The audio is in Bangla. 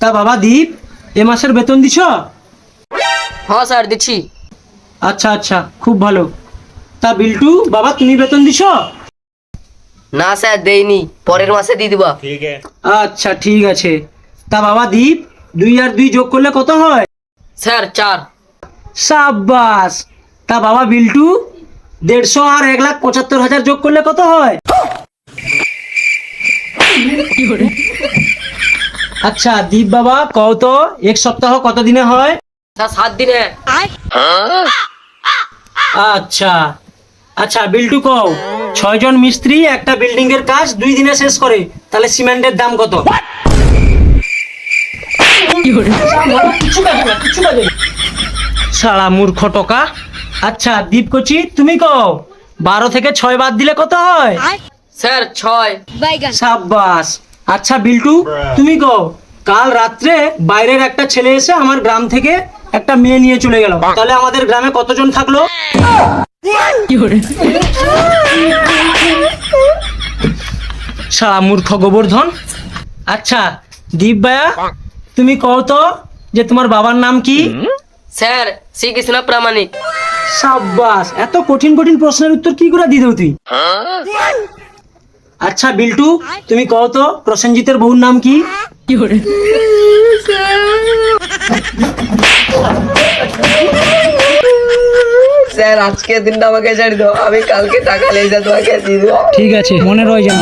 তা বাবা দীপ এ মাসের বেতন দিছ? হ্যাঁ স্যার দিচ্ছি। আচ্ছা আচ্ছা, খুব ভালো। তা বিল্টু বাবা তুমি বেতন দিছ? না স্যার দেইনি, পরের মাসে দিয়ে দিবা। আচ্ছা ঠিক আছে। তা বাবা দীপ 2 আর 2 যোগ করলে কত হয়? স্যার 4। সাব্বাস। তা বাবা বিল্টু 150 আর 1,75,000 যোগ করলে কত হয়? আচ্ছা দীপ বাবা কও তো এক সপ্তাহ কত দিনে হয়? স্যার 7 দিনে। আচ্ছা আচ্ছা বিল্টু কও 6 জন মিস্ত্রি একটা বিল্ডিং এর কাজ 2 দিনে শেষ করে, তাহলে সিমেন্টের দাম কত? শালা মূর্খ টকা। আচ্ছা দীপ কচি তুমি কও 12 থেকে 6 বাদ দিলে কত হয়? স্যার 6। সাব্বাস। আচ্ছা বিল্টু তুমি কও কাল রাত্রে বাইরের একটা ছেলে এসে আমার গ্রাম থেকে একটা মেয়ে নিয়ে চলে গেল, তাহলে আমাদের গ্রামে কতজন থাকলো? শালা মূর্খ গোবর্ধন। আচ্ছা দীপ ভাইয়া তুমি কও তো যে তোমার বাবার নাম কি? স্যার শ্রীকৃষ্ণ প্রামাণিক। সাব্বাস, এত কঠিন কঠিন প্রশ্নের উত্তর কি করে দিয়ে দাও তুই? আচ্ছা বিল্টু তুমি কও তো প্রসেনজিতের বউর নাম কি? স্যার আজকের দিনটা আমাকে ছেড়ে দাও, আমি কালকে টাকা নিয়ে যা তোমাকে দিয়ে দেবো। ঠিক আছে মনে রয় যেন।